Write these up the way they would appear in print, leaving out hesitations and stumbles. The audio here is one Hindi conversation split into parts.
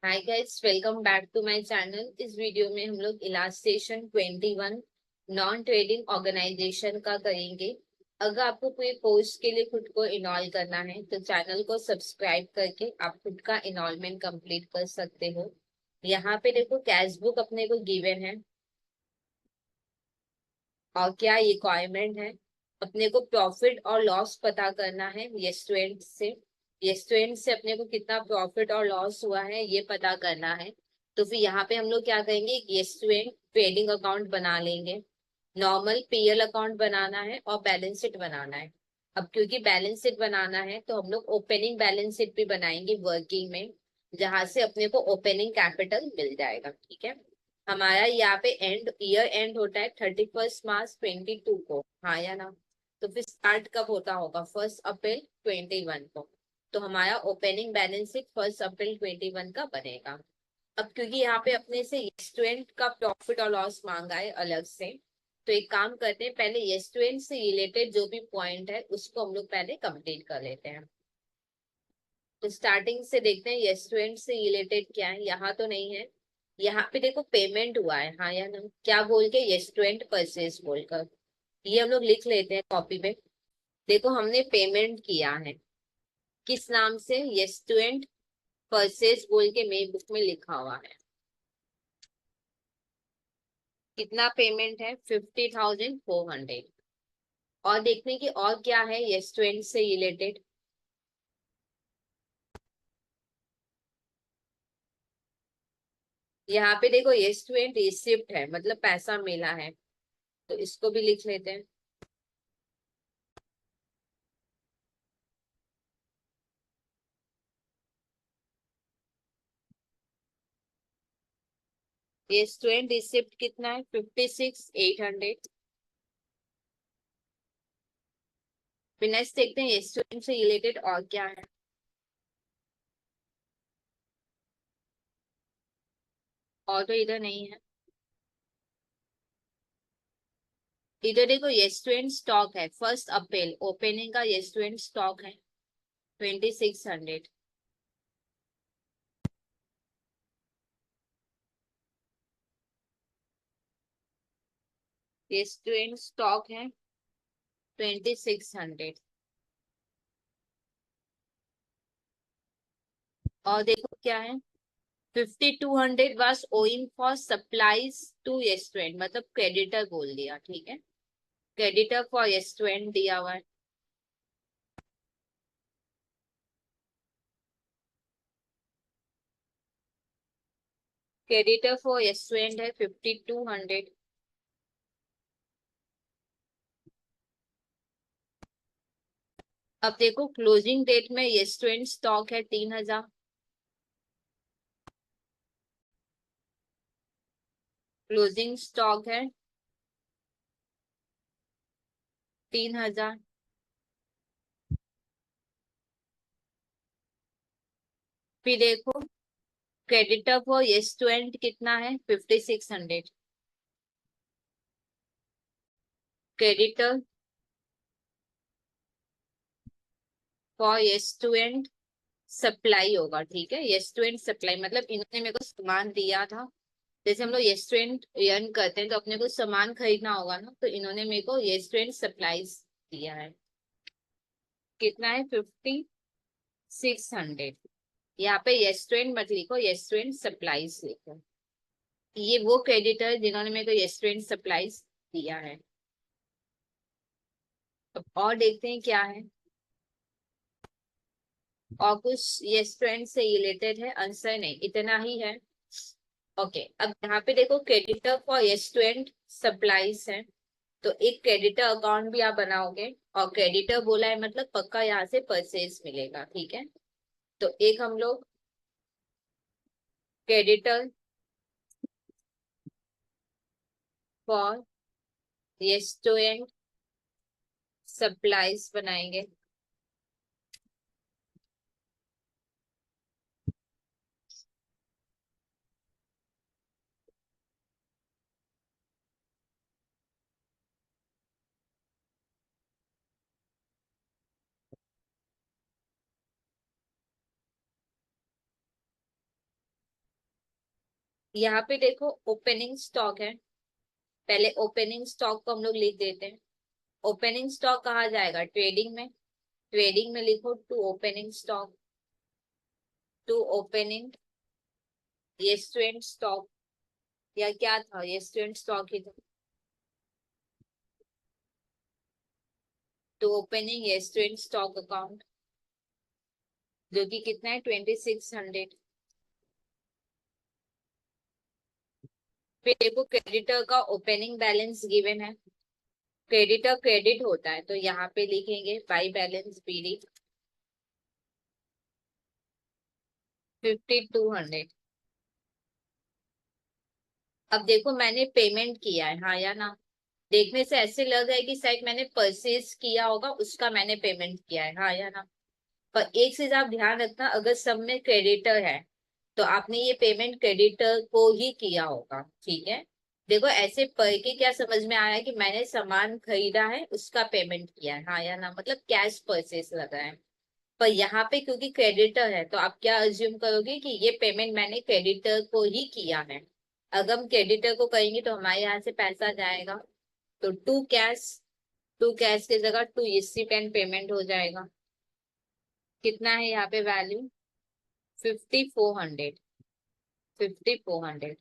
Hi guys, welcome back to my channel. इस वीडियो में हम लोग इलास्टेशन 21 नॉन ट्रेडिंग ऑर्गेनाइजेशन का करेंगे। अगर आपको कोई पोस्ट के लिए खुद को इनॉल करना है तो चैनल को सब्सक्राइब करके आप खुद का इनॉलमेंट कंप्लीट कर सकते हो। यहाँ पे देखो कैश बुक अपने को गिवन है और क्या रिक्वायरमेंट है। अपने को प्रॉफिट और लॉस पता करना है येस्टुएंट से। येस्टुएंट से अपने को कितना प्रॉफिट और लॉस हुआ है ये पता करना है। तो फिर यहाँ पे हम लोग क्या करेंगे, एक येस्टुएंट ट्रेडिंग अकाउंट बना लेंगे। नॉर्मल पीएल अकाउंट बनाना है और बैलेंस शीट बनाना है। अब क्योंकि बैलेंस शीट बनाना है तो हम लोग ओपनिंग बैलेंस शीट भी बनाएंगे वर्किंग में, जहां से अपने को ओपनिंग कैपिटल मिल जाएगा। ठीक है। हमारा यहाँ पे एंड ईयर एंड होता है 31 मार्च 22 को, हाँ या ना। तो फिर स्टार्ट कब होता होगा, 1 अप्रैल 21 को। तो हमारा ओपनिंग बैलेंस शीट 1 अप्रैल 21 का बनेगा। अब क्योंकि यहाँ पे अपने से स्टूडेंट का प्रॉफिट और लॉस मांगा है अलग से, तो एक काम करते हैं, पहले स्टूडेंट से रिलेटेड जो भी पॉइंट है उसको हम लोग पहले कंप्लीट कर लेते हैं। तो स्टार्टिंग से देखते हैं स्टूडेंट से रिलेटेड क्या है। यहाँ तो नहीं है। यहाँ पे देखो पेमेंट हुआ है, हाँ या ना, क्या बोल के स्टूडेंट परचेज बोलकर। ये हम लोग लिख लेते हैं कॉपी पे। देखो हमने पेमेंट किया है किस नाम से, स्टूडेंट परचेज बोल के मेरी बुक में लिखा हुआ है। कितना पेमेंट है, 50,400। और देखने की और क्या है स्टूडेंट से रिलेटेड। यहाँ पे देखो स्टूडेंट रिसिप्ट है, मतलब पैसा मिला है, तो इसको भी लिख लेते हैं। ये स्टूडेंट रिसिप्ट कितना है, 56,800। फिर नेक्स्ट देखते हैं स्टूडेंट से रिलेटेड और क्या है। और तो इधर नहीं है। इधर देखो ये स्टूडेंट स्टॉक है, 1 अप्रैल ओपनिंग का ये स्टूडेंट स्टॉक है 2600। ये स्टूडेंट स्टॉक है 2600। और देखो क्या है, 5200 was owing for supplies to student, मतलब क्रेडिटर बोल दिया। ठीक है, क्रेडिटर फॉर स्टूडेंट दिया हुआ है। क्रेडिटर फॉर स्टूडेंट है 5200। अब देखो क्लोजिंग डेट में ये स्टूडेंट स्टॉक है 3000। क्लोजिंग स्टॉक है 3000। फिर देखो क्रेडिटर फॉर स्टूडेंट कितना है, 5600। क्रेडिटर फॉर स्टूडेंट सप्लाई होगा। ठीक है, स्टूडेंट सप्लाई मतलब इन्होंने मेरे को सामान दिया था। जैसे हम लोग रेस्टोरेंट रन करते हैं तो अपने को सामान खरीदना होगा ना, तो इन्होंने मेरे को रेस्टोरेंट सप्लाईज दिया है। कितना है, 5600। यहाँ पे रेस्टोरेंट मत लिखो, रेस्टोरेंट सप्लाईज लिखो। ये वो क्रेडिटर है जिन्होंने मेरे को रेस्टोरेंट सप्लाईज दिया है। अब और देखते हैं क्या है। और कुछ रेस्टोरेंट से रिलेटेड है, आंसर नहीं, इतना ही है। ओके, अब यहाँ पे देखो क्रेडिटर फॉर रेस्टोरेंट सप्लाईज है, तो एक क्रेडिटर अकाउंट भी आप बनाओगे। और क्रेडिटर बोला है मतलब पक्का यहाँ से परचेज मिलेगा। ठीक है, तो एक हम लोग क्रेडिटर फॉर रेस्टोरेंट सप्लाईज बनाएंगे। यहाँ पे देखो ओपनिंग स्टॉक है, पहले ओपनिंग स्टॉक को हम लोग लिख देते हैं। ओपनिंग स्टॉक कहाँ जाएगा, ट्रेडिंग में। ट्रेडिंग में लिखो to opening stock, to opening ये स्टूडेंट स्टॉक, या क्या था, ये स्टूडेंट स्टॉक ही था। टू ओपनिंग ये स्टूडेंट स्टॉक अकाउंट, जो कि कितना है 2600। फिर देखो क्रेडिटर का ओपनिंग बैलेंस गिवन है, क्रेडिटर क्रेडिट होता है तो यहाँ पे लिखेंगे बाई बैलेंस बीडी 5200। अब देखो मैंने पेमेंट किया है, हाँ या ना। देखने से ऐसे लग रहा है कि शायद मैंने परचेज किया होगा, उसका मैंने पेमेंट किया है, हाँ या ना। पर एक चीज आप ध्यान रखना, अगर सब में क्रेडिटर है तो आपने ये पेमेंट क्रेडिटर को ही किया होगा, ठीक है। देखो ऐसे पढ़ के क्या समझ में आया कि मैंने सामान खरीदा है उसका पेमेंट किया है, हाँ या ना, मतलब कैश परचेस लगा है। पर यहाँ पे क्योंकि क्रेडिटर है तो आप क्या अज्यूम करोगे कि ये पेमेंट मैंने क्रेडिटर को ही किया है। अगर हम क्रेडिटर को करेंगे तो हमारे यहाँ से पैसा जाएगा, तो टू कैश, टू कैश की जगह टू रिसीप्ट पेमेंट हो जाएगा। कितना है यहाँ पे वैल्यू, 5400, 5400।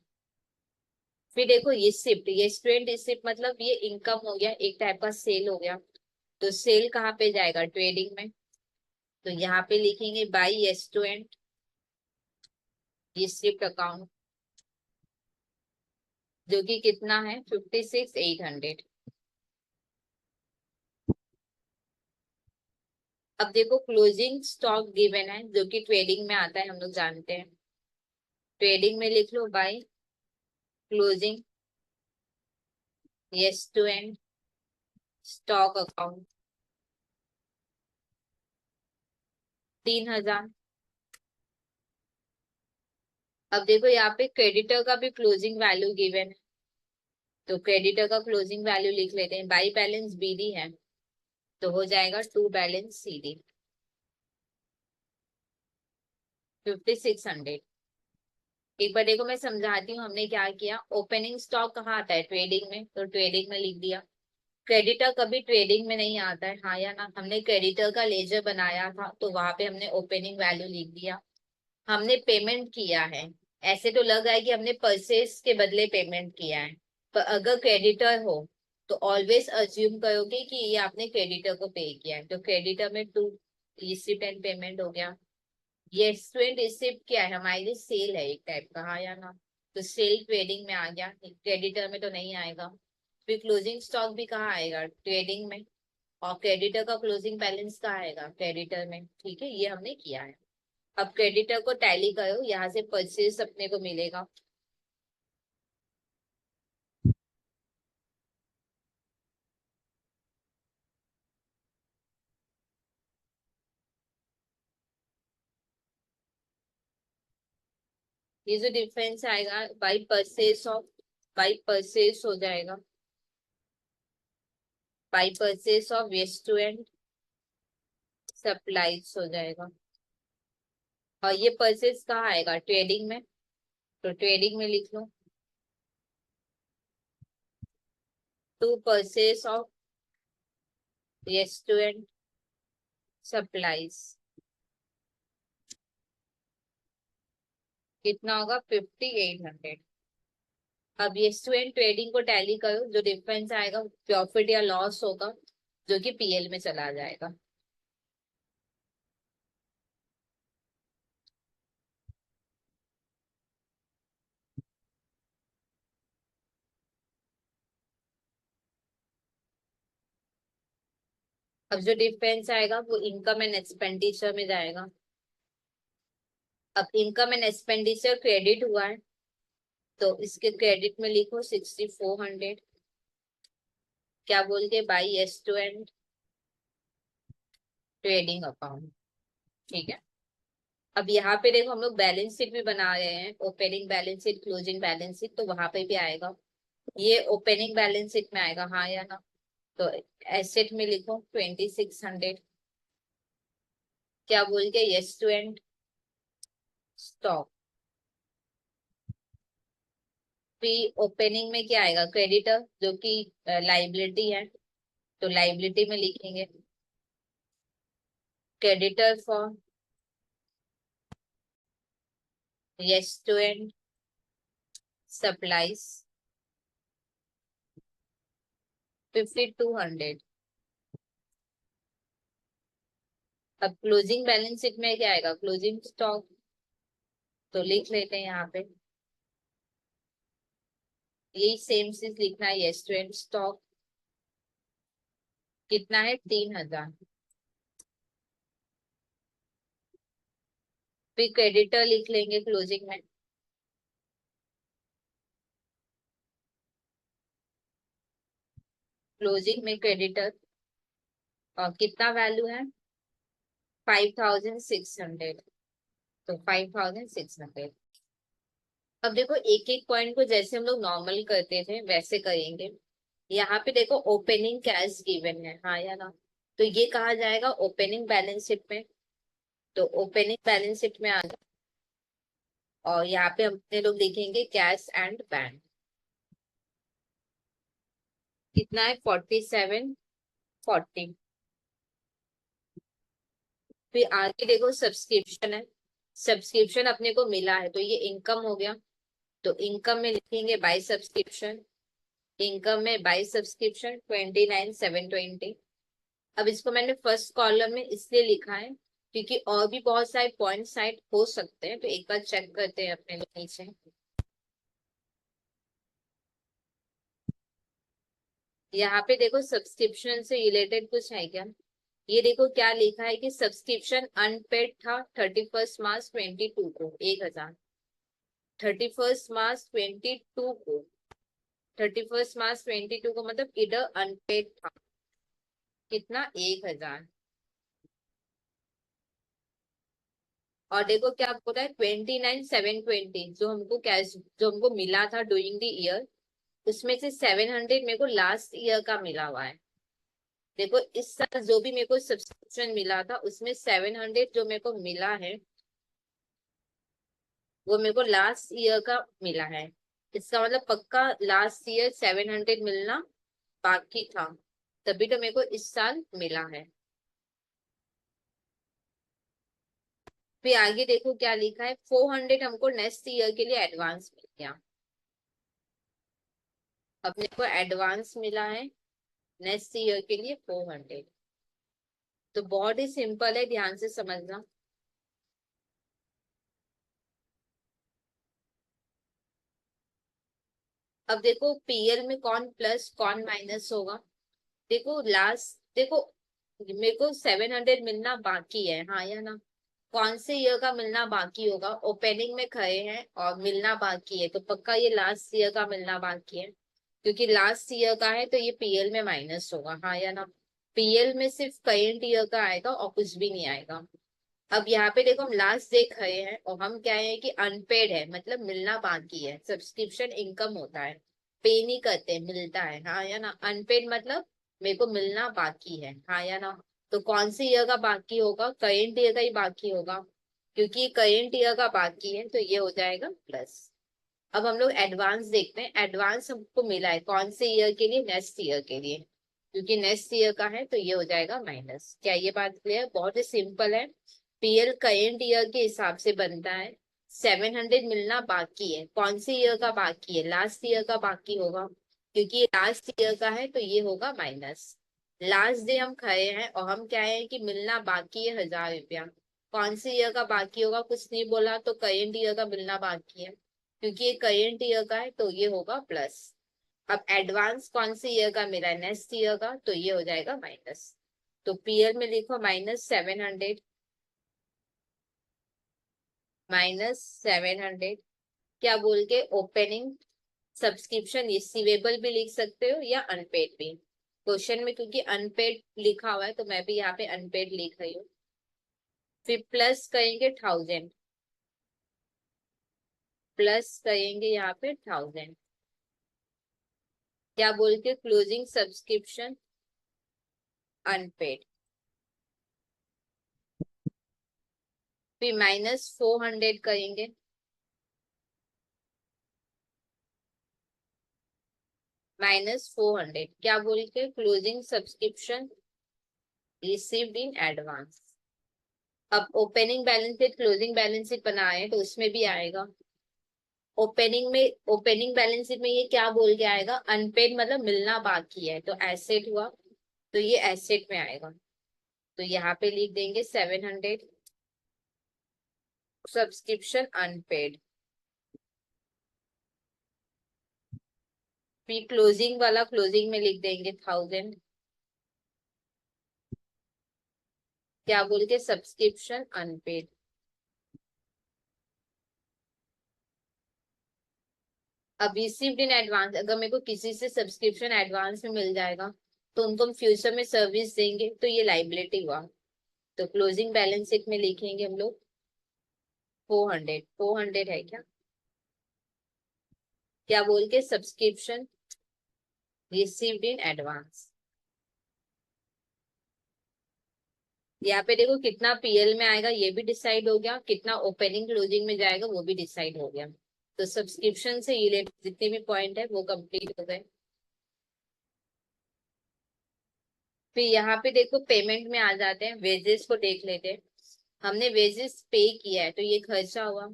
फिर देखो ये शिफ्ट, ये स्टूडेंट शिफ्ट मतलब ये इनकम हो गया, एक टाइप का सेल हो गया। तो सेल कहाँ पे जाएगा, ट्रेडिंग में। तो यहाँ पे लिखेंगे बाई स्टूडेंट ये शिफ्ट अकाउंट, जो कि कितना है 56,800। अब देखो क्लोजिंग स्टॉक गिवन है जो कि ट्रेडिंग में आता है, हम लोग जानते हैं। ट्रेडिंग में लिख लो बाई क्लोजिंग ये स्टूडेंट स्टॉक अकाउंट 3000। अब देखो यहाँ पे क्रेडिटर का भी क्लोजिंग वैल्यू गिवन है, तो क्रेडिटर का क्लोजिंग वैल्यू लिख लेते हैं, बाई बैलेंस बीडी है तो हो जाएगा टू बैलेंस सीडी 5600। एक बार देखो मैं समझाती हूँ हमने क्या किया। ओपनिंग स्टॉक कहाँ आता है, ट्रेडिंग में, तो ट्रेडिंग में लिख दिया। क्रेडिटर कभी ट्रेडिंग में नहीं आता है, हाँ या ना। हमने क्रेडिटर का लेजर बनाया था तो वहां पे हमने ओपनिंग वैल्यू लिख दिया। हमने पेमेंट किया है, ऐसे तो लग रहा है कि हमने परचेस के बदले पेमेंट किया है, पर अगर क्रेडिटर हो तो ऑलवेज अज्यूम करोगे कि ये आपने क्रेडिटर को पे किया है, तो क्रेडिटर में टू रिसिप्ट एंड पेमेंट हो गया। ये स्टूडेंट रिसिप्ट क्या है, हमारे लिए सेल है एक टाइप का, हाँ या ना। तो सेल ट्रेडिंग में आ गया, क्रेडिटर में तो नहीं आएगा। फिर क्लोजिंग स्टॉक भी कहाँ आएगा, ट्रेडिंग में। और क्रेडिटर का क्लोजिंग बैलेंस कहाँ आएगा, क्रेडिटर में, ठीक है, ये हमने किया है। अब क्रेडिटर को टैली करो, यहाँ से परचेज अपने को मिलेगा। ये जो डिफरेंस आएगा by purchase of, by purchase हो जाएगा, by purchase of waste to and supplies हो जाएगा। और ये परचेज कहाँ आएगा, ट्रेडिंग में, तो ट्रेडिंग में लिख लो to purchase of waste to and supplies, कितना होगा 5800। अब ये स्टूडेंट ट्रेडिंग को टैली करो, जो डिफरेंस आएगा प्रॉफिट या लॉस होगा जो कि पीएल में चला जाएगा। अब जो डिफरेंस आएगा वो इनकम एंड एक्सपेंडिचर में जाएगा। अब इनकम एंड एक्सपेंडिचर क्रेडिट हुआ है तो इसके क्रेडिट में लिखो 6400, क्या बोल के by S to and trading account, ठीक है। अब यहाँ पे देखो हम लोग बैलेंस शीट भी बना रहे हैं, opening balance sheet closing balance sheet, तो वहां पे भी आएगा, ये ओपनिंग बैलेंस शीट में आएगा, हाँ या ना। तो एसेट में लिखो 2600, क्या बोल के यस टू एंड स्टॉक, फिर ओपनिंग में क्या आएगा, क्रेडिटर जो कि लाइबिलिटी है, तो लाइबिलिटी में लिखेंगे क्रेडिटर फॉर रेस्टोरेंट सप्लाईज 5200। अब क्लोजिंग बैलेंस शीट में क्या आएगा, क्लोजिंग स्टॉक, तो लिख लेते हैं यहाँ पे, यही सेम चीज लिखना है, रेस्टोरेंट स्टॉक कितना है 3000। फिर क्रेडिटर लिख लेंगे क्लोजिंग में, क्लोजिंग में क्रेडिटर और कितना वैल्यू है 5600, तो 5600। अब देखो एक एक पॉइंट को जैसे हम लोग नॉर्मल करते थे वैसे करेंगे। यहाँ पे देखो ओपनिंग कैश गिवन है, हाँ या ना, तो ये कहा जाएगा ओपनिंग बैलेंस शीट में, तो ओपनिंग बैलेंस शीट में आ जाए। और यहाँ पे अपने लोग देखेंगे कैश एंड बैंक कितना है 4740। फिर आगे देखो सब्सक्रिप्शन है, सब्सक्रिप्शन अपने को मिला है तो ये इनकम हो गया, तो इनकम में लिखेंगे बाय सब्सक्रिप्शन, इनकम में बाय सब्सक्रिप्शन 29720। अब इसको मैंने फर्स्ट कॉलम में इसलिए लिखा है क्योंकि और भी बहुत सारे पॉइंट साइड हो सकते हैं, तो एक बार चेक करते हैं अपने लोग नीचे। यहाँ पे देखो सब्सक्रिप्शन से रिलेटेड कुछ है क्या, ये देखो क्या लिखा है कि सब्सक्रिप्शन अनपेड था 31 मार्च 22 को 1000, 31 मार्च 22 को, 31 मार्च 22 को मतलब इधर अनपेड था कितना 1000। और देखो क्या बोला है 29720 जो हमको कैश जो हमको मिला था डूइंग द ईयर, उसमें से 700 मेरे को लास्ट ईयर का मिला हुआ है। देखो इस साल जो भी मेरे को सब्सक्रिप्शन मिला था उसमें 700 जो मेरे को मिला है वो मेरे को लास्ट ईयर का मिला है। इसका मतलब पक्का लास्ट ईयर 700 मिलना बाकी था, तभी तो मेरे को इस साल मिला है। फिर आगे देखो क्या लिखा है 400 हमको नेक्स्ट ईयर के लिए एडवांस मिल गया, अपने को एडवांस मिला है नेक्स्ट ईयर के लिए 400। तो बहुत ही सिंपल है, ध्यान से समझना। अब देखो पीएल में कौन प्लस कौन माइनस होगा, देखो लास्ट देखो मेरे को 700 मिलना बाकी है, हाँ या ना, कौन से ईयर का मिलना बाकी होगा, ओपनिंग में खड़े हैं और मिलना बाकी है तो पक्का ये लास्ट ईयर का मिलना बाकी है, क्योंकि लास्ट ईयर का है तो ये पीएल में माइनस होगा, हाँ या ना। पीएल में सिर्फ करेंट ईयर का आएगा और कुछ भी नहीं आएगा। अब यहाँ पे देखो हम लास्ट देख रहे हैं और हम क्या है कि अनपेड है मतलब मिलना बाकी है, सब्सक्रिप्शन इनकम होता है, पे नहीं करते मिलता है, हाँ या ना, अनपेड मतलब मेरे को मिलना बाकी है, हाँ या ना। तो कौन से ईयर का बाकी होगा, करेंट ईयर का ही बाकी होगा, क्योंकि करेंट ईयर का बाकी है तो ये हो जाएगा प्लस। अब हम लोग एडवांस देखते हैं, एडवांस हमको मिला है कौन से ईयर के लिए, नेक्स्ट ईयर के लिए, क्योंकि नेक्स्ट ईयर का है तो ये हो जाएगा माइनस। क्या ये बात क्लियर, बहुत ही सिंपल है। पीएल करेंट ईयर के हिसाब से बनता है, 700 मिलना बाकी है, कौन से ईयर का बाकी है, लास्ट ईयर का बाकी होगा, क्योंकि ये लास्ट ईयर का है तो ये होगा माइनस। लास्ट डे हम खड़े हैं और हम क्या है कि मिलना बाकी है 1000 रुपया, कौन से ईयर का बाकी होगा कुछ नहीं बोला तो करेंट ईयर का मिलना बाकी है, क्योंकि ये करेंट ईयर का है तो ये होगा प्लस। अब एडवांस कौन से ईयर का मिला है, नेक्स्ट ईयर का, तो ये हो जाएगा माइनस। तो पीएल में लिखो -700, -700 क्या बोल के ओपनिंग सब्सक्रिप्शन रिसीवेबल भी लिख सकते हो या अनपेड भी, क्वेश्चन में क्योंकि अनपेड लिखा हुआ है तो मैं भी यहाँ पे अनपेड लिख रही हूँ। फिर प्लस करेंगे 1000, प्लस करेंगे यहाँ पे 1000, क्या बोल के क्लोजिंग सब्सक्रिप्शन अनपेड। फिर -400 करेंगे, -400 क्या बोल के closing subscription received in advance. अब opening balance sheet closing balance sheet बनाए तो उसमें भी आएगा। ओपनिंग बैलेंस शीट में ये क्या बोल के आएगा, अनपेड मतलब मिलना बाकी है, तो एसेट हुआ, तो ये एसेट में आएगा। तो यहाँ पे लिख देंगे 700 सब्सक्रिप्शन अनपेड। फिर क्लोजिंग वाला क्लोजिंग में लिख देंगे 1000 क्या बोल के सब्सक्रिप्शन अनपेड। अब रिसीव्ड इन एडवांस, अगर मेरे को किसी से सब्सक्रिप्शन एडवांस में मिल जाएगा तो उनको हम फ्यूचर में सर्विस देंगे, तो ये लाइबिलिटी हुआ। तो क्लोजिंग बैलेंस शीट में लिखेंगे हम लोग 400 है क्या बोल के सब्सक्रिप्शन रिसीव्ड इन एडवांस। यहाँ पे देखो कितना पीएल में आएगा ये भी डिसाइड हो गया, कितना ओपनिंग क्लोजिंग में जाएगा वो भी डिसाइड हो गया। तो सब्सक्रिप्शन से रिलेटेड जितने भी पॉइंट है वो कंप्लीट हो गए। फिर यहाँ पे देखो पेमेंट में आ जाते हैं, वेजेस को देख लेते हैं। हमने वेजेस पे किया है तो ये खर्चा हुआ,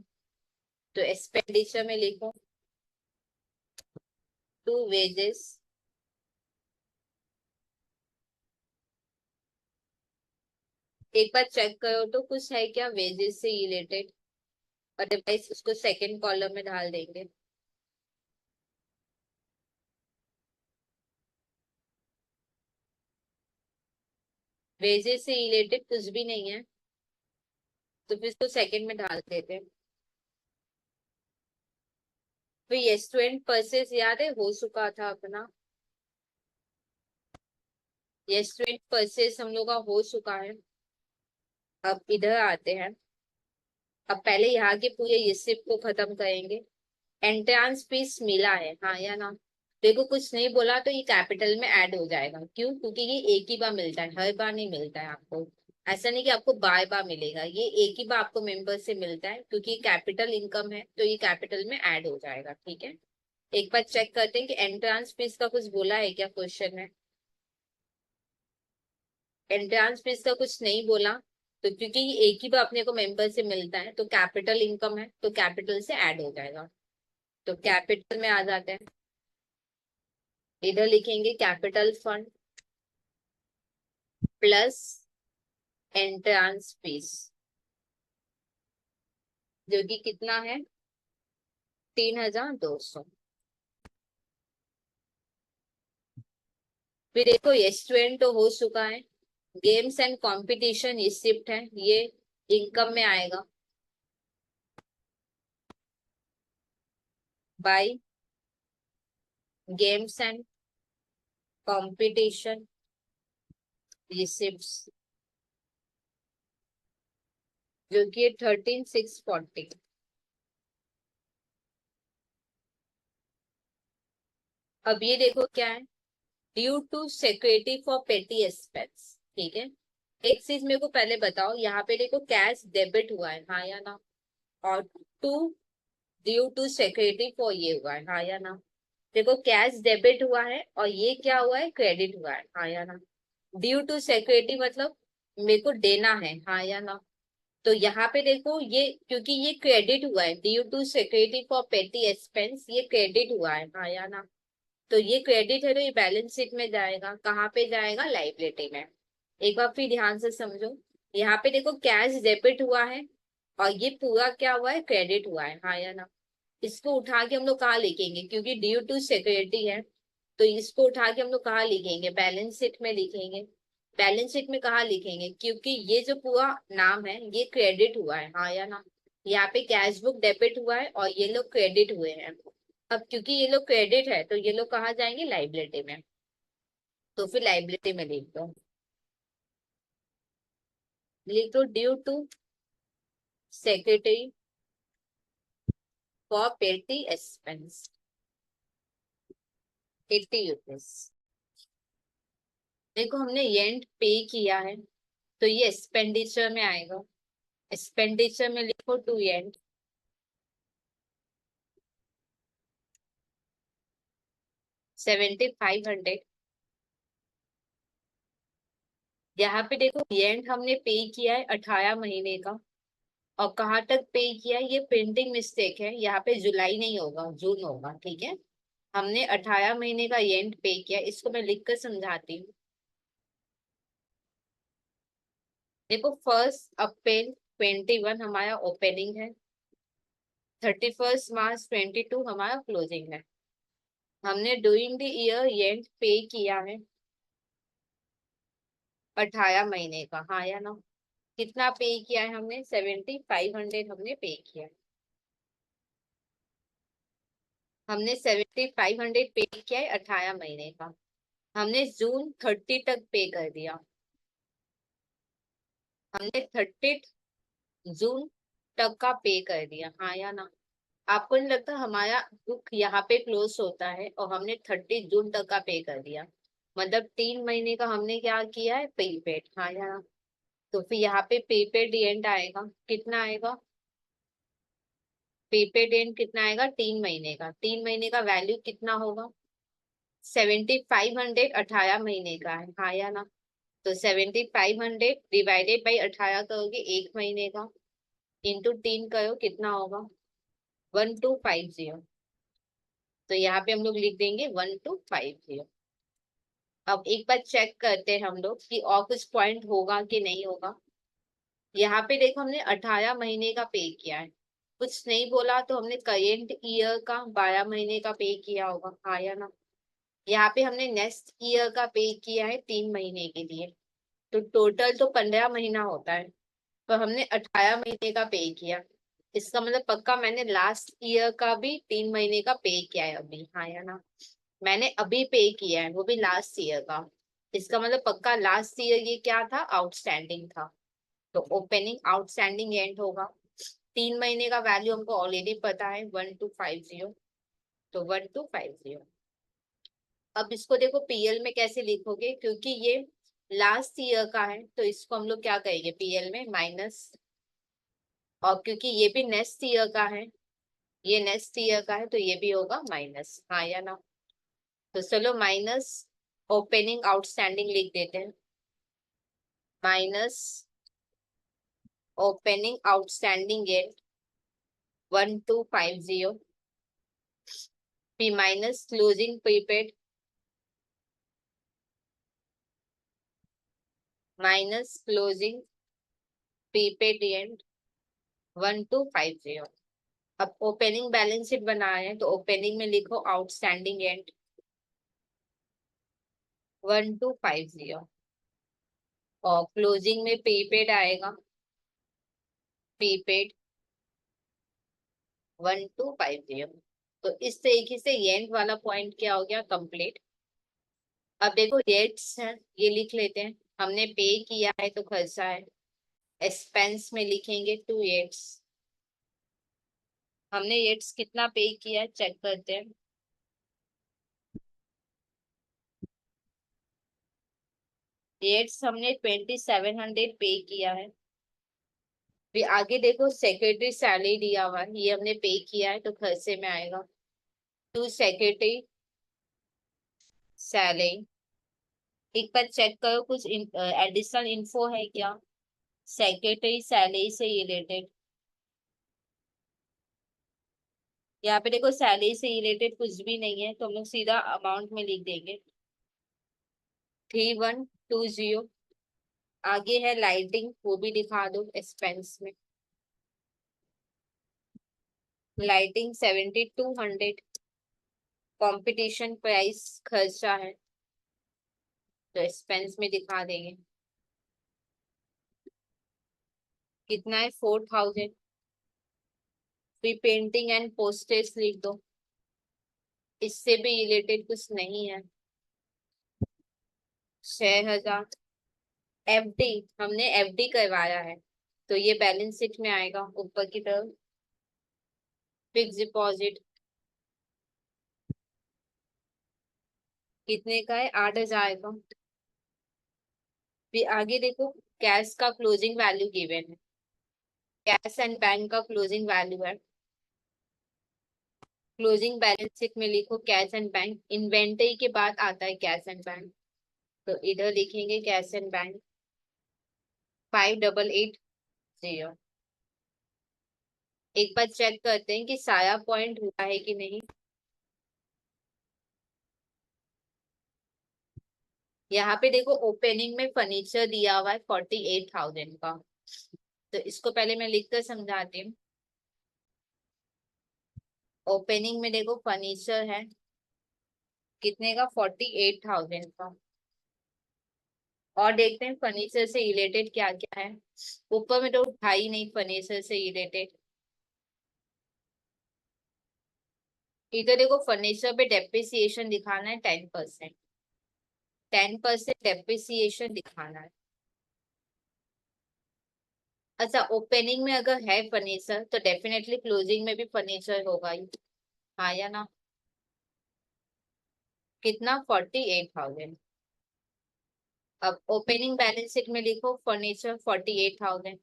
तो एक्सपेंडिचर में लिखो टू वेजेस। एक बार चेक करो तो कुछ है क्या वेजेस से रिलेटेड, अदरवाइज उसको सेकंड कॉलम में डाल देंगे। वेजेस से रिलेटेड कुछ भी नहीं है तो फिर इसको सेकंड में डाल देते हैं। फिर ये स्टूडेंट परचेज याद है हो चुका था अपना, ये स्टूडेंट परचेज हम लोग का हो चुका है। अब इधर आते हैं, अब पहले यहाँ के पूरे रिसिप्ट को खत्म करेंगे। एंट्रेंस फीस मिला है हाँ या ना, देखो कुछ नहीं बोला तो ये कैपिटल में ऐड हो जाएगा, क्यों, क्योंकि ये एक ही बार मिलता है, हर बार नहीं मिलता है आपको। ऐसा नहीं कि आपको बार बार मिलेगा, ये एक ही बार आपको मेंबर से मिलता है, क्योंकि कैपिटल इनकम है तो ये कैपिटल में ऐड हो जाएगा। ठीक है, एक बार चेक करते हैं कि एंट्रेंस फीस का कुछ बोला है क्या क्वेश्चन में। एंट्रेंस फीस का कुछ नहीं बोला, तो क्योंकि ये एक ही बार अपने को मेंबर से मिलता है तो कैपिटल इनकम है तो कैपिटल से ऐड हो जाएगा। तो कैपिटल में आ जाते हैं, इधर लिखेंगे capital fund plus entrance fees, जो कि कितना है 3200। फिर देखो ये स्टूडेंट तो हो चुका है, गेम्स एंड कंपटीशन रिसिप्ट है, ये इनकम में आएगा by games and competition receipt, जो कि 13640। अब ये देखो क्या है, due to security for petty expense. ठीक है, एक चीज मेरे को पहले बताओ, यहाँ पे देखो कैश डेबिट हुआ है हाँ या ना, और to due to security for ये हुआ है हाँ या ना। देखो कैश डेबिट हुआ है और ये क्या हुआ है क्रेडिट हुआ है हाँ या ना। ड्यू टू सिक्योरिटी मतलब मेरे को देना है हाँ या ना। तो यहाँ पे देखो ये क्योंकि ये क्रेडिट हुआ है, due to security for petty expense ये क्रेडिट हुआ है हाँ या ना। तो ये क्रेडिट है तो ये बैलेंस शीट में जाएगा, कहाँ पे जाएगा लाइबिलिटी में। एक बार फिर ध्यान से समझो, यहाँ पे देखो कैश डेबिट हुआ है और ये पूरा क्या हुआ है क्रेडिट हुआ है हाँ या ना। इसको उठा के हम लोग कहाँ लिखेंगे, क्योंकि ड्यू टू सिक्योरिटी है तो इसको उठा के हम लोग कहाँ लिखेंगे बैलेंस शीट में लिखेंगे। बैलेंस शीट में कहाँ लिखेंगे, क्योंकि ये जो पूरा नाम है ये क्रेडिट हुआ है हाँ या ना। यहाँ पे कैश बुक डेबिट हुआ है और ये लोग क्रेडिट हुए हैं। अब क्योंकि ये लोग क्रेडिट है तो ये लोग कहाँ जाएंगे लाइबिलिटी में, तो फिर लाइबिलिटी में लिख दो due to secretary for petty expense 80 rupees. देखो हमने रेंट पे किया है तो ये एक्सपेंडिचर में आएगा, एक्सपेंडिचर में लिखो टू रेंट। 7500। यहाँ पे देखो एंड हमने पे किया है 18 महीने का, और कहाँ तक पे किया है, ये प्रिंटिंग मिस्टेक है, यहाँ पे जुलाई नहीं होगा, जून होगा, ठीक है। हमने 18 महीने का एंड पे किया, इसको मैं लिख कर समझाती हूँ। देखो 1 अप्रैल 21 हमारा ओपनिंग है, 31 मार्च 22 हमारा क्लोजिंग है। हमने ड्यूरिंग द ईयर एंड पे किया है 18 महीने का, हाँ या ना। कितना पे किया है हमने, 7500 हमने पे किया है। हमने 7500 पे किया है 18 महीने का। हमने जून 30 तक पे कर दिया। हमने 30 जून तक का पे कर दिया, हाँ या ना। आपको नहीं लगता हमारा बुक यहाँ पे क्लोज होता है और हमने 30 जून तक का पे कर दिया, मतलब 3 महीने का हमने क्या किया है, प्रीपेड, हाँ या ना। तो फिर यहाँ पे प्रीपेड एंड आएगा, कितना आएगा, प्रीपेड एंड कितना आएगा, 3 महीने का। 3 महीने का वैल्यू कितना होगा, 7500 18 महीने का है, हाँ या ना। तो 7500 डिवाइडेड बाई 18 करोगे 1 महीने का, इंटू 3 करो, कितना होगा, 1250। तो यहाँ पे हम लोग लिख देंगे 1250। अब एक बार चेक करते हैं हम लोग कि और कुछ पॉइंट होगा कि नहीं होगा। यहाँ पे देखो हमने 18 महीने का पे किया है, कुछ नहीं बोला तो हमने करेंट ईयर का 12 महीने का पे किया होगा, हाँ या ना। यहाँ पे हमने नेक्स्ट ईयर का पे किया है 3 महीने के लिए, तो टोटल तो 15 महीना होता है, तो हमने 18 महीने का पे किया। इसका मतलब पक्का मैंने लास्ट ईयर का भी 3 महीने का पे किया है अभी, हाँ या ना। मैंने अभी पे किया है, वो भी लास्ट ईयर का। इसका मतलब पक्का लास्ट ईयर ये क्या था, आउटस्टैंडिंग था। तो ओपनिंग आउटस्टैंडिंग एंड होगा। 3 महीने का वैल्यू हमको ऑलरेडी पता है, 1250। तो 1250। अब इसको देखो पीएल में कैसे लिखोगे, क्योंकि ये लास्ट ईयर का है तो इसको हम लोग क्या कहेंगे, पीएल में माइनस। और क्योंकि ये भी नेक्स्ट ईयर का है, ये नेक्स्ट ईयर का है, तो ये भी होगा माइनस, हाँ या ना। तो चलो माइनस ओपनिंग आउटस्टैंडिंग लिख देते हैं, माइनस ओपनिंग आउटस्टैंडिंग एट 1250, फिर minus closing prepaid, minus closing prepaid and 1250। अब ओपनिंग बैलेंस शीट बनाए हैं तो ओपनिंग में लिखो आउटस्टैंडिंग एंड 1250, और क्लोजिंग में प्रीपेड आएगा, प्रीपेड 1250। तो इस तरीके से एंड वाला पॉइंट क्या हो गया, कंप्लीट। अब देखो डेट्स हैं, ये लिख लेते हैं। हमने पे किया है तो खर्चा है, एक्सपेंस में लिखेंगे 2 एट्स। हमने एट्स कितना पे किया चेक करते हैं। एट्स हमने 2700 पे किया है। फिर आगे देखो सेक्रेटरी सैलरी दिया हुआ है, ये हमने पे किया है तो खर्चे में आएगा। टू सेक्रेटरी सैलरी, एक बार चेक करो कुछ एडिशनल इन्फो है क्या सेक्रेटरी सैलरी से रिलेटेड। यहाँ पे देखो सैलरी से रिलेटेड कुछ भी नहीं है, तो हम लोग सीधा अमाउंट में लिख देंगे 3120। आगे है लाइटिंग, वो भी दिखा दो एक्सपेंस में। लाइटिंग 7200, कंपटीशन प्राइस खर्चा है तो एक्सपेंस में दिखा देंगे। कितना है, 4000। फिर पेंटिंग एंड पोस्टेज लिख दो, इससे भी रिलेटेड कुछ नहीं है, 6000। एफडी, हमने एफडी करवाया है तो ये बैलेंस शीट में आएगा ऊपर की तरफ। फिक्स डिपॉजिट कितने का है, 8000 का। फिर आगे देखो कैश का क्लोजिंग वैल्यू गिवन है, कैश एंड बैंक का क्लोजिंग वैल्यू है क्लोजिंग बैलेंस शीट में लिखो कैश एंड बैंक, इन्वेंटरी के बाद आता है कैश एंड बैंक, तो इधर लिखेंगे कैश एंड बैंक 5880। एक बार चेक करते हैं कि साया पॉइंट हुआ है कि नहीं। यहाँ पे देखो ओपनिंग में फर्नीचर दिया हुआ है 48,000 का, तो इसको पहले मैं लिख कर समझाती हूँ। ओपनिंग में देखो फर्नीचर है कितने का, 48,000 का। और देखते हैं फर्नीचर से रिलेटेड क्या क्या है। ऊपर में तो उठा ही नहीं फर्नीचर से रिलेटेड। इधर देखो फर्नीचर पे डेप्रिसिएशन दिखाना है 10%, 10% डेप्रिसिएशन दिखाना है। अच्छा, ओपनिंग में अगर है फर्नीचर तो डेफिनेटली क्लोजिंग में भी फर्नीचर होगा ही, हाँ या ना। कितना, 48,000। अब ओपनिंग बैलेंस शीट में लिखो फर्नीचर 48,000,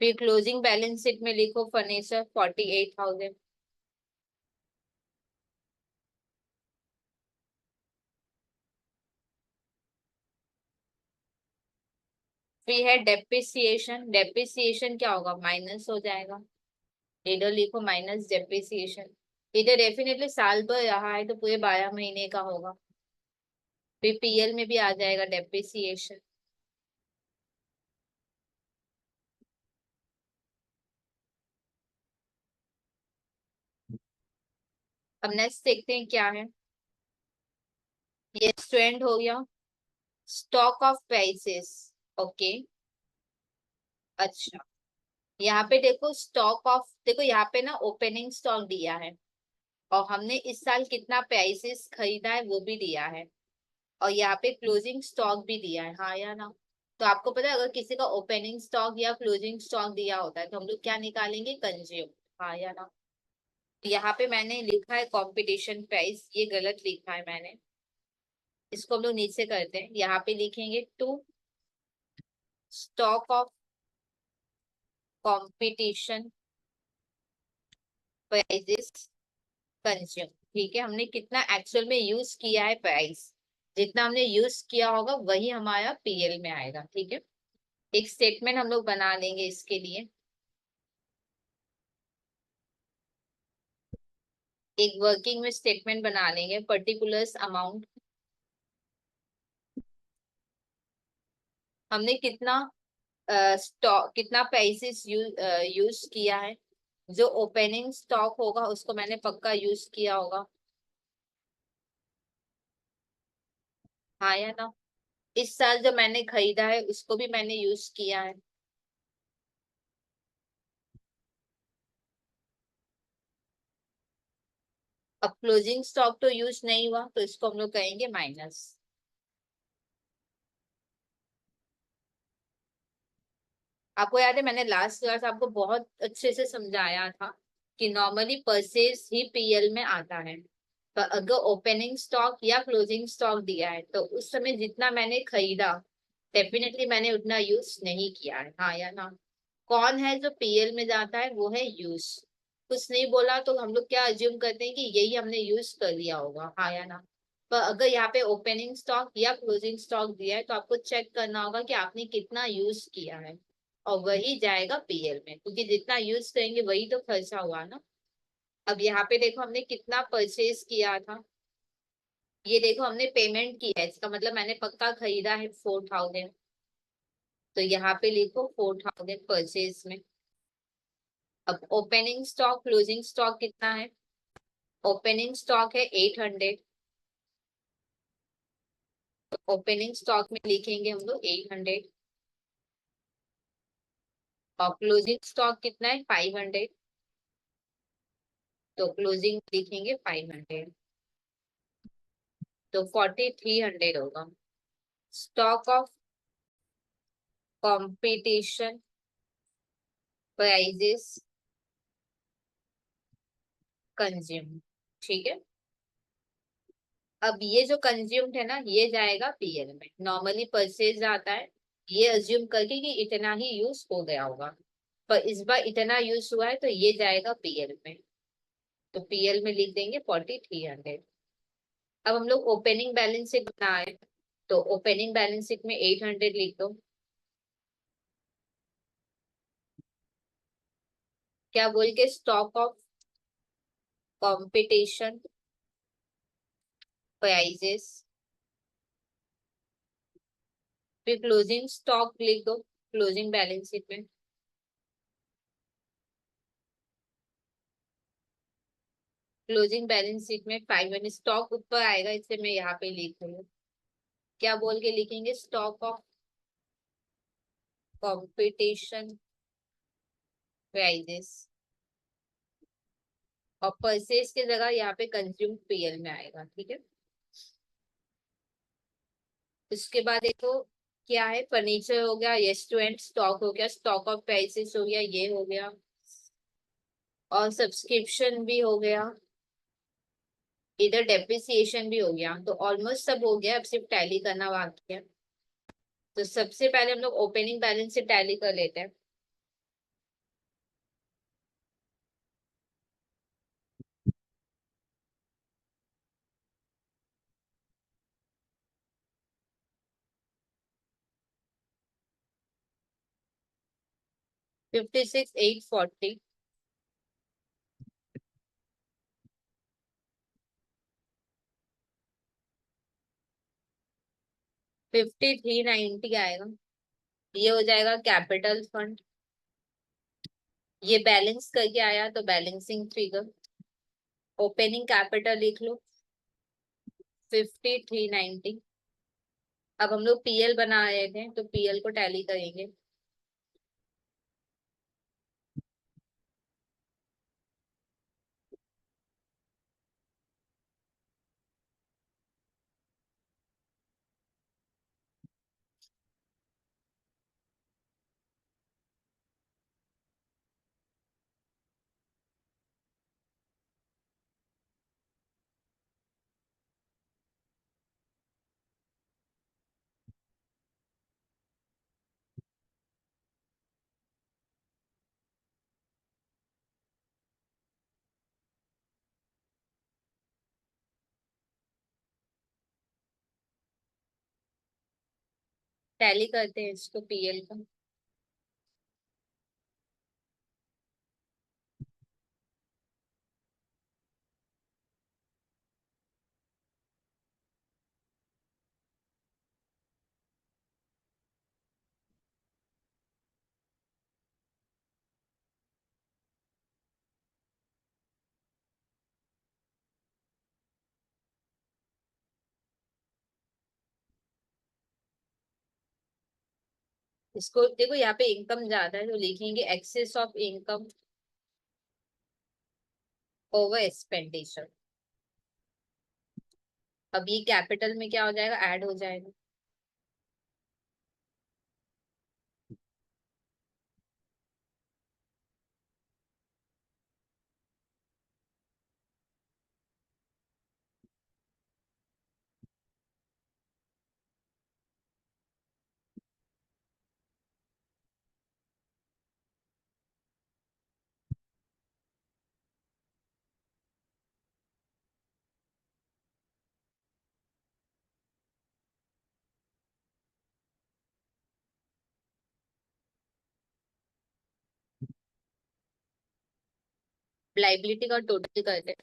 फिर क्लोजिंग बैलेंस शीट में लिखो फर्नीचर 48,000, फिर है डेप्रिसिएशन। डेप्रिसिएशन क्या होगा, माइनस हो जाएगा, इधर लिखो माइनस डेप्रिसिएशन। इधर डेफिनेटली साल भर रहा है तो पूरे 12 महीने का होगा, फिर पीएल में भी आ जाएगा डेप्रिसिएशन। अब नेक्स्ट देखते हैं क्या है। ये स्टूडेंट हो गया, स्टॉक ऑफ प्राइसेस। ओके, अच्छा, यहाँ पे देखो स्टॉक ऑफ, देखो यहाँ पे ना ओपनिंग स्टॉक दिया है, और हमने इस साल कितना प्राइसेस खरीदा है वो भी दिया है, और यहाँ पे क्लोजिंग स्टॉक भी दिया है, हाँ या ना। तो आपको पता है अगर किसी का ओपनिंग स्टॉक या क्लोजिंग स्टॉक दिया होता है तो हम लोग क्या निकालेंगे, कंज्यूम, हाँ या ना। यहाँ पे मैंने लिखा है कंपटीशन प्राइस, ये गलत लिखा है मैंने, इसको हम लोग नीचे करते हैं, यहाँ पे लिखेंगे to stock of competition prizes consume. ठीक है, हमने कितना एक्चुअल में यूज किया है प्राइस, जितना हमने यूज किया होगा वही हमारा पीएल में आएगा। ठीक है, एक स्टेटमेंट हम लोग बना लेंगे इसके लिए, एक वर्किंग में स्टेटमेंट बना लेंगे, पर्टिकुलर्स अमाउंट, हमने कितना स्टॉक, कितना प्राइसेस यूज किया है, जो ओपनिंग स्टॉक होगा उसको मैंने पक्का यूज किया होगा, हाँ या ना। इस साल जो मैंने खरीदा है उसको भी मैंने यूज किया है। अब क्लोजिंग स्टॉक तो यूज नहीं हुआ तो इसको हम लोग कहेंगे माइनस। आपको याद है मैंने लास्ट क्लास आपको बहुत अच्छे से समझाया था कि नॉर्मली परचेज ही पीएल में आता है, पर अगर ओपनिंग स्टॉक या क्लोजिंग स्टॉक दिया है तो उस समय जितना मैंने खरीदा डेफिनेटली मैंने उतना यूज नहीं किया है, हाँ या ना। कौन है जो पीएल में जाता है, वो है यूज। कुछ नहीं बोला तो हम लोग क्या अज्यूम करते हैं कि यही हमने यूज कर लिया होगा, हाँ या ना। पर अगर यहाँ पे ओपनिंग स्टॉक या क्लोजिंग स्टॉक दिया है तो आपको चेक करना होगा कि आपने कितना यूज किया है, और वही जाएगा पीएल में, क्योंकि जितना यूज करेंगे वही तो खर्चा हुआ ना। अब यहाँ पे देखो हमने कितना परचेज किया था, ये देखो हमने पेमेंट की है, इसका मतलब मैंने पक्का खरीदा है 4,000, तो यहाँ पे लिखो 4,000 परचेज में। अब ओपनिंग स्टॉक क्लोजिंग स्टॉक कितना है, ओपनिंग स्टॉक है 800, तो ओपनिंग स्टॉक में लिखेंगे हम लोग 800, और क्लोजिंग स्टॉक कितना है 500, तो क्लोजिंग लिखेंगे 500, तो 4,300 होगा। Stock of competition prizes consume, ठीक है। अब ये जो कंज्यूम्ड है ना ये जाएगा पीएल में, नॉर्मली परचेज आता है, ये अज्यूम करके कि इतना ही यूज हो गया होगा, पर इस बार इतना यूज हुआ है तो ये जाएगा पीएल में। तो पीएल में लिख देंगे 4300। अब हम लोग ओपनिंग बैलेंस शीट बनाए, तो ओपनिंग बैलेंस शीट में 800 लिख दो। क्या बोल के, स्टॉक ऑफ कंपटीशन प्राइजेस, फिर क्लोजिंग स्टॉक लिख दो क्लोजिंग बैलेंस शीट में। क्लोजिंग बैलेंस शीट में 500 स्टॉक ऊपर आएगा, इससे मैं यहाँ पे लिख रही हूँ। क्या बोल के लिखेंगे, स्टॉक ऑफ कंपटीशन प्राइजेस, और परचेज की जगह यहाँ पे कंज्यूम पीएल में आएगा, ठीक है। उसके बाद देखो क्या है, फर्नीचर हो गया, रेस्टोरेंट स्टॉक हो गया, स्टॉक ऑफ प्राइसेस हो गया, ये हो गया, और सब्सक्रिप्शन भी हो गया, इधर डेप्रिसिएशन भी हो गया। तो ऑलमोस्ट सब हो गया, अब सिर्फ टैली करना बाकी है। तो सबसे पहले हम लोग ओपनिंग बैलेंस से टैली कर लेते हैं। फिफ्टी सिक्स एट फोर्टी, 5390 आएगा। ये हो जाएगा कैपिटल फंड। ये बैलेंस करके आया तो बैलेंसिंग फिगर। ओपनिंग कैपिटल लिख लो 5390। अब हम लोग पीएल बना रहे थे तो पीएल को टैली करेंगे। टैली करते हैं इसको पीएल का। इसको देखो, यहाँ पे इनकम ज्यादा है तो लिखेंगे excess of income over expenditure. अब ये कैपिटल में क्या हो जाएगा, ऐड हो जाएगा। लाइबिलिटी का टोटल करते हैं।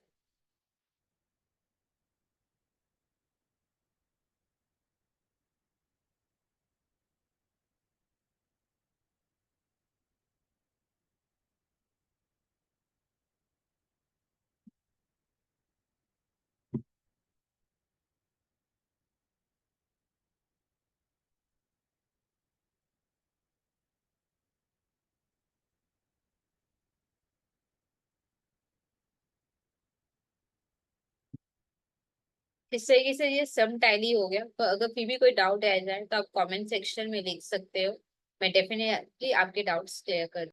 इस तरीके से ये सम टैली हो गया। तो अगर फिर भी कोई डाउट आ जाए तो आप कमेंट सेक्शन में लिख सकते हो, मैं डेफिनेटली आपके डाउट्स क्लियर कर